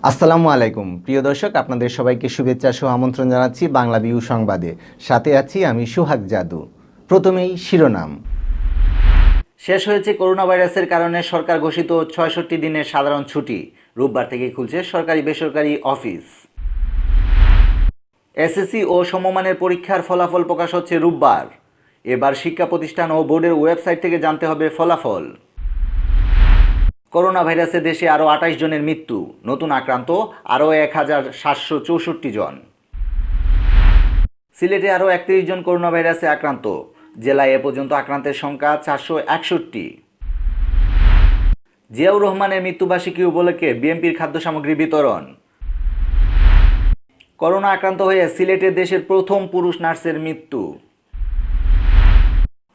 আসসালামু আলাইকুম প্রিয় দর্শক, আপনাদের সবাইকে শুভেচ্ছা সহ আমন্ত্রণ জানাচ্ছি বাংলা ভিউ সংবাদে। সাথে আছি আমি সোহাগ জাদু। প্রথমেই শিরোনাম। শেষ হয়েছে করোনা ভাইরাসের কারণে সরকার ঘোষিত ৬৬ দিনের সাধারণ ছুটি। রোববার থেকে খুলছে সরকারি বেসরকারি অফিস। এসএসসি ও সমমানের পরীক্ষার ফলাফল প্রকাশ হচ্ছে রোববার। এবার শিক্ষা প্রতিষ্ঠান ও বোর্ডের ওয়েবসাইট থেকে জানতে হবে ফলাফল। করোনা ভাইরাসে দেশে আরও ২৮ জনের মৃত্যু, নতুন আক্রান্ত আরও ১,৭৬৪ জন। সিলেটে আরও ৩১ জন করোনা ভাইরাসে আক্রান্ত, জেলায় এ পর্যন্ত আক্রান্তের সংখ্যা ৪৬১। জিয়াউর রহমানের মৃত্যুবার্ষিকী উপলক্ষে বিএনপির খাদ্য সামগ্রী বিতরণ। করোনা আক্রান্ত হয়ে সিলেটে দেশের প্রথম পুরুষ নার্সের মৃত্যু।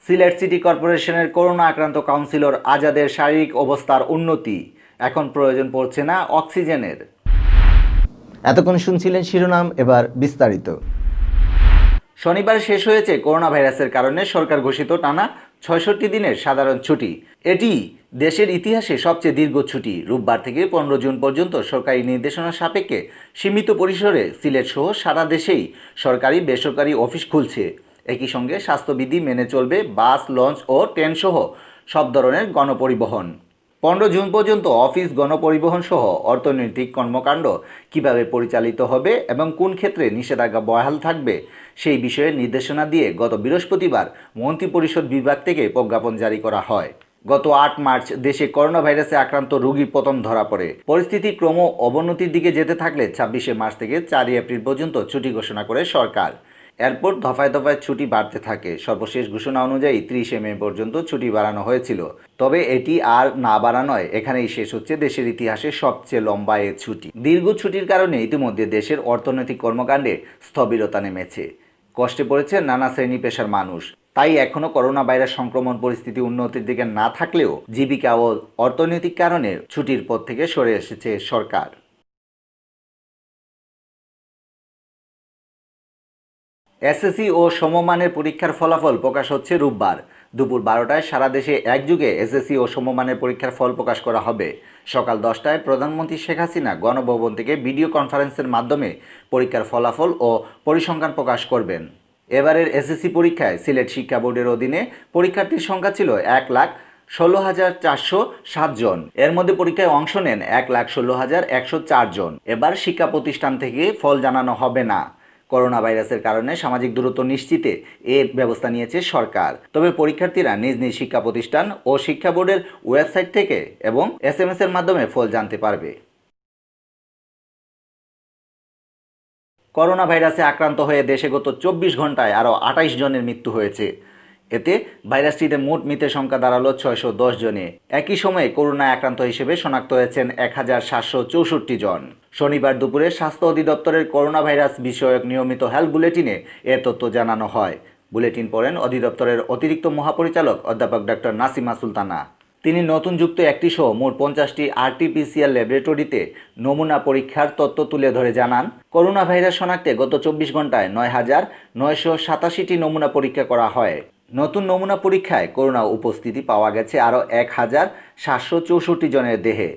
সিলেট সিটি কর্পোরেশনের করোনা আক্রান্ত কাউন্সিলর আজাদের শারীরিক অবস্থার উন্নতি, এখন প্রয়োজন পড়ছে না অক্সিজেনের। এতক্ষণ শুনছিলেন শিরোনাম, এবার বিস্তারিত। শনিবার শেষ হয়েছে করোনা ভাইরাসের কারণে সরকার ঘোষিত টানা ৬৬ দিনের সাধারণ ছুটি। এটি দেশের ইতিহাসে সবচেয়ে দীর্ঘ ছুটি। রোববার থেকে ১৫ জুন পর্যন্ত সরকারি নির্দেশনা সাপেক্ষে সীমিত পরিসরে সিলেট সহ সারা দেশেই সরকারি বেসরকারি অফিস খুলছে। একই সঙ্গে স্বাস্থ্যবিধি মেনে চলবে বাস, লঞ্চ ও ট্রেন সহ সব ধরনের গণপরিবহন। ১৫ জুন পর্যন্ত অফিস, গণপরিবহন সহ অর্থনৈতিক কর্মকাণ্ড কিভাবে পরিচালিত হবে এবং কোন ক্ষেত্রে নিষেধাজ্ঞা বহাল থাকবে সেই বিষয়ে নির্দেশনা দিয়ে গত বৃহস্পতিবার মন্ত্রিপরিষদ বিভাগ থেকে প্রজ্ঞাপন জারি করা হয়। গত ৮ মার্চ দেশে করোনা ভাইরাসে আক্রান্ত রোগীর প্রথম ধরা পড়ে। পরিস্থিতি ক্রম অবনতির দিকে যেতে থাকলে ২৬শে মার্চ থেকে ৪ এপ্রিল পর্যন্ত ছুটি ঘোষণা করে সরকার। এরপর দফায় দফায় ছুটি বাড়তে থাকে। সর্বশেষ ঘোষণা অনুযায়ী ৩০শে মে পর্যন্ত ছুটি বাড়ানো হয়েছিল। তবে এটি আর না বাড়ানোয় এখানেই শেষ হচ্ছে দেশের ইতিহাসে সবচেয়ে লম্বা এ ছুটি। দীর্ঘ ছুটির কারণে ইতিমধ্যে দেশের অর্থনৈতিক কর্মকাণ্ডে স্থবিরতা নেমেছে। কষ্টে পড়েছে নানা শ্রেণী পেশার মানুষ। তাই এখনও করোনা ভাইরাস সংক্রমণ পরিস্থিতি উন্নতির দিকে না থাকলেও জীবিকা ও অর্থনৈতিক কারণে ছুটির পথ থেকে সরে এসেছে সরকার। এসএসসি ও সমমানের পরীক্ষার ফলাফল প্রকাশ হচ্ছে রোববার দুপুর ১২টায়। সারা দেশে একযোগে এসএসসি ও সমমানের পরীক্ষার ফল প্রকাশ করা হবে। সকাল ১০টায় প্রধানমন্ত্রী শেখ হাসিনা গণভবন থেকে ভিডিও কনফারেন্সের মাধ্যমে পরীক্ষার ফলাফল ও পরিসংখ্যান প্রকাশ করবেন। এবারের এসএসসি পরীক্ষায় সিলেট শিক্ষা বোর্ডের অধীনে পরীক্ষার্থীর সংখ্যা ছিল ১,১৬,৪০৭ জন। এর মধ্যে পরীক্ষায় অংশ নেন ১,১৬,১০৪ জন। এবার শিক্ষা প্রতিষ্ঠান থেকে ফল জানানো হবে না। করোনা ভাইরাসের কারণে সামাজিক দূরত্ব নিশ্চিতে এ ব্যবস্থা নিয়েছে সরকার। তবে পরীক্ষার্থীরা নিজ নিজ শিক্ষা প্রতিষ্ঠান ও শিক্ষা বোর্ডের ওয়েবসাইট থেকে এবং এসএমএস এর মাধ্যমে ফল জানতে পারবে। করোনা ভাইরাসে আক্রান্ত হয়ে দেশে গত ২৪ ঘন্টায় আরও ২৮ জনের মৃত্যু হয়েছে। এতে ভাইরাসটিতে মোট মৃতের সংখ্যা দাঁড়ালো ৬১০ জনে। একই সময়ে করোনায় আক্রান্ত হিসেবে শনাক্ত হয়েছেন ১,৭৬৪ জন। শনিবার দুপুরে স্বাস্থ্য অধিদপ্তরের করোনা ভাইরাস বিষয়ক নিয়মিত হেলথ বুলেটিনে এ তথ্য জানানো হয়। বুলেটিন পড়েন অধিদপ্তরের অতিরিক্ত মহাপরিচালক অধ্যাপক ডক্টর নাসিমা সুলতানা। তিনি নতুন যুক্ত একটি সহ মোট ৫০টি আরটিপিসিআর ল্যাবরেটরিতে নমুনা পরীক্ষার তথ্য তুলে ধরে জানান, করোনা ভাইরাস শনাক্তে গত ২৪ ঘন্টায় ৯,৯৮৭টি নমুনা পরীক্ষা করা হয়। নতুন নমুনা পরীক্ষায় করোনা উপস্থিতি পাওয়া গেছে আরও ১,৭৬৪ জনের দেহে।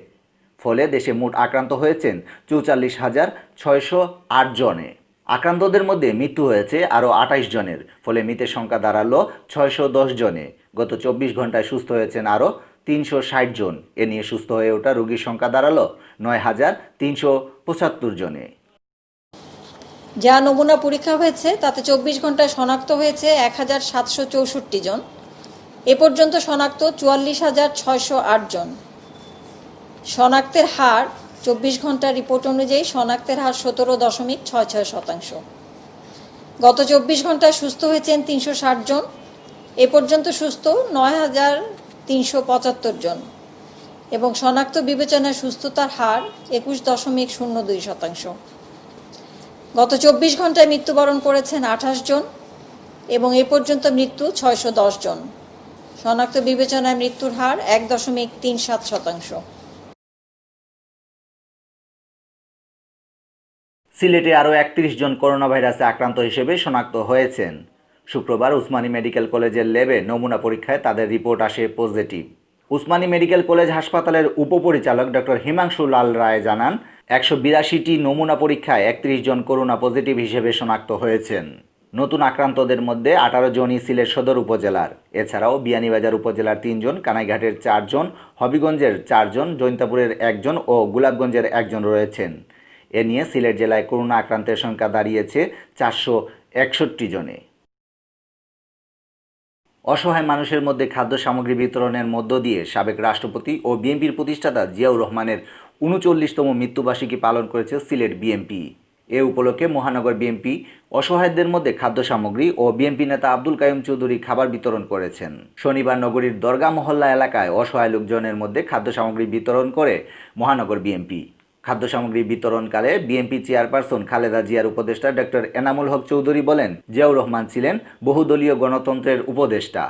ফলে দেশে মোট আক্রান্ত হয়েছেন ৪৪,৬০৮ জনে। আক্রান্তদের মধ্যে মৃত্যু হয়েছে আরও ২৮ জনের। ফলে মৃতের সংখ্যা দাঁড়ালো ৬১০ জনে। গত ২৪ ঘন্টায় সুস্থ হয়েছেন আরও ৩৬০ জন। এ নিয়ে সুস্থ হয়ে ওঠা রোগীর সংখ্যা দাঁড়ালো ৯,৩৭৫ জনে। যা নমুনা পরীক্ষা হয়েছে তাতে ২৪ ঘন্টায় শনাক্ত হয়েছে ১,৭৬৪ জন। এ পর্যন্ত শনাক্ত ৪৪,৬০৮ জন। শনাক্তের হার ২৪ ঘন্টার রিপোর্ট অনুযায়ী শনাক্তের হার ১৭.৬৬%। গত ২৪ ঘন্টায় সুস্থ হয়েছেন ৩৬০ জন। এ পর্যন্ত সুস্থ ৯,৩৭৫ জন এবং শনাক্ত বিবেচনায় সুস্থতার হার ২১.০২%। গত ২৪ ঘন্টায় মৃত্যুবরণ করেছেন ২৮ জন এবং এ পর্যন্ত মৃত্যু ৬১০ জন। শনাক্ত বিবেচনায় মৃত্যুর হার ১.৩৭%। সিলেটে আরও ৩১ জন করোনা ভাইরাসে আক্রান্ত হিসেবে শনাক্ত হয়েছেন। শুক্রবার উসমানী মেডিকেল কলেজের ল্যাবে নমুনা পরীক্ষায় তাদের রিপোর্ট আসে পজিটিভ। উসমানী মেডিকেল কলেজ হাসপাতালের উপপরিচালক ডক্টর হিমাংশু লাল রায় জানান, 182টি নমুনা পরীক্ষায় 31 জন করোনা পজিটিভ হিসেবে শনাক্ত হয়েছেন। নতুন আক্রান্তদের মধ্যে 18 জনই সিলেট সদর উপজেলার। এছাড়াও বিয়ানীবাজার উপজেলার 3 জন, কানাইঘাটের 4 জন, হবিগঞ্জের 4 জন, জৈন্তাপুরের 1 জন ও গোলাপগঞ্জের 1 জন রয়েছেন। এ নিয়ে সিলেট জেলায় করোনা আক্রান্তের সংখ্যা দাঁড়িয়েছে 461 জনে। অসহায় মানুষের মধ্যে খাদ্য সামগ্রী বিতরণের মধ্য দিয়ে সাবেক রাষ্ট্রপতি ও বিএনপির প্রতিষ্ঠাতা জিয়াউর রহমানের 39তম মৃত্যুবার্ষিকী পালন করেছে সিলেট বিএনপি। এ উপলক্ষে মহানগর বিএনপি অসহায়দের মধ্যে খাদ্য সামগ্রী ও বিএনপি নেতা আব্দুল কাইয়ুম চৌধুরী খাবার বিতরণ করেছেন। শনিবার নগরীর দরগা মহল্লা এলাকায় অসহায় লোকজনের মধ্যে খাদ্য সামগ্রী বিতরণ করে মহানগর বিএনপি। খাদ্য সামগ্রী বিতরণকালে বিএনপি চেয়ারপারসন খালেদা জিয়ার উপদেষ্টা ডক্টর এনামুল হক চৌধুরী বলেন, জিয়াউর রহমান ছিলেন বহুদলীয় গণতন্ত্রের উপদেষ্টা।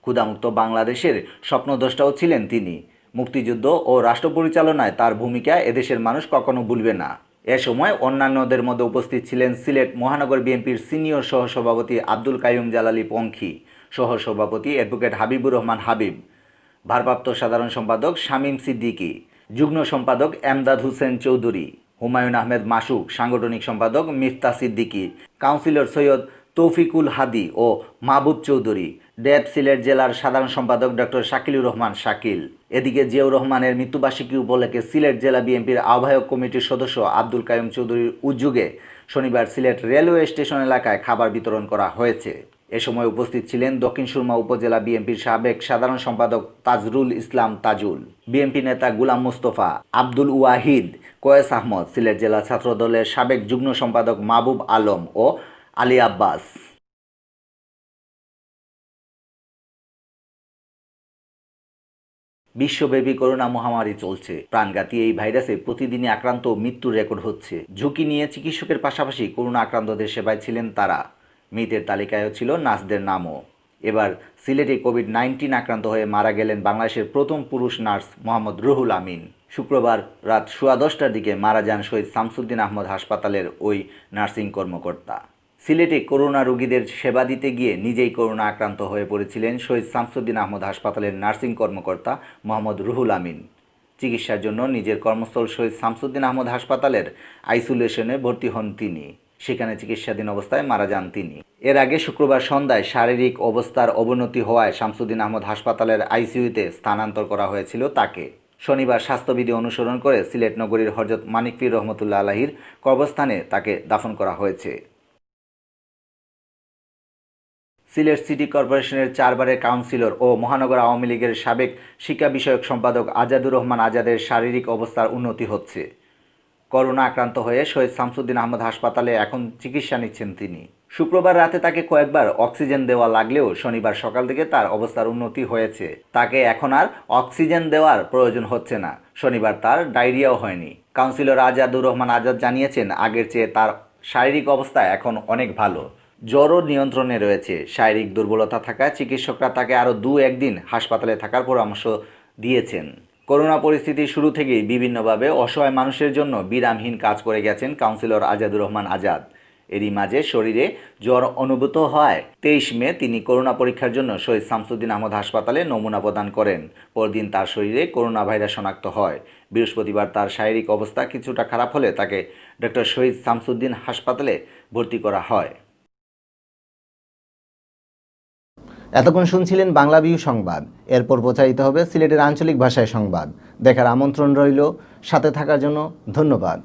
ক্ষুধামুক্ত বাংলাদেশের স্বপ্নদ্রষ্টাও ছিলেন তিনি। মুক্তিযুদ্ধ ও রাষ্ট্র পরিচালনায় তার ভূমিকা এদেশের মানুষ কখনো ভুলবে না। এ সময় অন্যান্যদের মধ্যে উপস্থিত ছিলেন সিলেট মহানগর বিএনপির সিনিয়র সহসভাপতি আব্দুল কাইয়ুম জালালী পঙ্খী, সহসভাপতি অ্যাডভোকেট হাবিবুর রহমান হাবিব, ভারপ্রাপ্ত সাধারণ সম্পাদক শামীম সিদ্দিকী, যুগ্ম সম্পাদক এমদাদ হোসেন চৌধুরী, হুমায়ুন আহমেদ মাসুক, সাংগঠনিক সম্পাদক মিফতা সিদ্দিকী, কাউন্সিলর সৈয়দ তৌফিকুল হাদি ও মাহবুব চৌধুরী, ডেপ সিলেট জেলার সাধারণ সম্পাদক ডক্টর শাকিলুর রহমান শাকিল। এদিকে জিয়াউর রহমানের মৃত্যুবার্ষিকী উপলক্ষে সিলেট জেলা বিএনপির আহ্বায়ক কমিটির সদস্য আব্দুল কাইয়ুম চৌধুরীর উদ্যোগে শনিবার সিলেট রেলওয়ে স্টেশন এলাকায় খাবার বিতরণ করা হয়েছে। এ সময় উপস্থিত ছিলেন দক্ষিণ সুরমা উপজেলা বিএনপির সাবেক সাধারণ সম্পাদক তাজরুল ইসলাম তাজুল, বিএনপি নেতা গুলাম মুস্তফা, আব্দুল ওয়াহিদ, কয়েস আহমদ, সিলেট জেলা ছাত্রদলের সাবেক যুগ্ম সম্পাদক মাহবুব আলম ও আলী আব্বাস। বিশ্বব্যাপী করোনা মহামারী চলছে। প্রাণঘাতী এই ভাইরাসে প্রতিদিনই আক্রান্ত ও মৃত্যুর রেকর্ড হচ্ছে। ঝুঁকি নিয়ে চিকিৎসকের পাশাপাশি করোনা আক্রান্তদের সেবায় ছিলেন তারা। মৃতের তালিকায়ও ছিল নার্সদের নামও। এবার সিলেটে কোভিড-19 আক্রান্ত হয়ে মারা গেলেন বাংলাদেশের প্রথম পুরুষ নার্স মোহাম্মদ রুহুল আমিন। শুক্রবার রাত 10:15টার দিকে মারা যান শহীদ শামসুদ্দিন আহমদ হাসপাতালের ওই নার্সিং কর্মকর্তা। সিলেটে করোনা রোগীদের সেবা দিতে গিয়ে নিজেই করোনা আক্রান্ত হয়ে পড়েছিলেন শহীদ শামসুদ্দিন আহমদ হাসপাতালের নার্সিং কর্মকর্তা মোহাম্মদ রুহুল আমিন। চিকিৎসার জন্য নিজের কর্মস্থল শহীদ শামসুদ্দিন আহমদ হাসপাতালের আইসোলেশনে ভর্তি হন তিনি। সেখানে চিকিৎসাধীন অবস্থায় মারা যান তিনি। এর আগে শুক্রবার সন্ধ্যায় শারীরিক অবস্থার অবনতি হওয়ায় শামসুদ্দিন আহমদ হাসপাতালের আইসিইউতে স্থানান্তর করা হয়েছিল তাকে। শনিবার স্বাস্থ্যবিধি অনুসরণ করে সিলেট নগরীর হযরত মানিক পীর রহমতুল্লাহ আলাহির কবরস্থানে তাকে দাফন করা হয়েছে। সিলেট সিটি কর্পোরেশনের 4 বারের কাউন্সিলর ও মহানগর আওয়ামী লীগের সাবেক শিক্ষা বিষয়ক সম্পাদক আজাদুর রহমান আজাদের শারীরিক অবস্থার উন্নতি হচ্ছে। করোনা আক্রান্ত হয়ে শহীদ শামসুদ্দিন আহমদ হাসপাতালে এখন চিকিৎসা নিচ্ছেন তিনি। শুক্রবার রাতে তাকে কয়েকবার অক্সিজেন দেওয়া লাগলেও শনিবার সকাল থেকে তার অবস্থার উন্নতি হয়েছে। তাকে এখন আর অক্সিজেন দেওয়ার প্রয়োজন হচ্ছে না। শনিবার তার ডায়রিয়াও হয়নি। কাউন্সিলর আজাদুর রহমান আজাদ জানিয়েছেন, আগের চেয়ে তার শারীরিক অবস্থা এখন অনেক ভালো। জ্বরও নিয়ন্ত্রণে রয়েছে। শারীরিক দুর্বলতা থাকায় চিকিৎসকরা তাকে আরও 2-1 দিন হাসপাতালে থাকার পরামর্শ দিয়েছেন। করোনা পরিস্থিতির শুরু থেকেই বিভিন্নভাবে অসহায় মানুষের জন্য বিরামহীন কাজ করে গেছেন কাউন্সিলর আজাদুর রহমান আজাদ। এরই মাঝে শরীরে জ্বর অনুভূত হয় 23 মে তিনি করোনা পরীক্ষার জন্য শহীদ শামসুদ্দিন আহমদ হাসপাতালে নমুনা প্রদান করেন। পরদিন তার শরীরে করোনা ভাইরাস শনাক্ত হয়। বৃহস্পতিবার তার শারীরিক অবস্থা কিছুটা খারাপ হলে তাকে ডক্টর শহীদ শামসুদ্দিন হাসপাতালে ভর্তি করা হয়। এতক্ষণ শুনছিলেন বাংলাভিউ সংবাদ। এরপর প্রচারিত হবে সিলেটের আঞ্চলিক ভাষায় সংবাদ। দেখার আমন্ত্রণ রইল। সাথে থাকার জন্য ধন্যবাদ।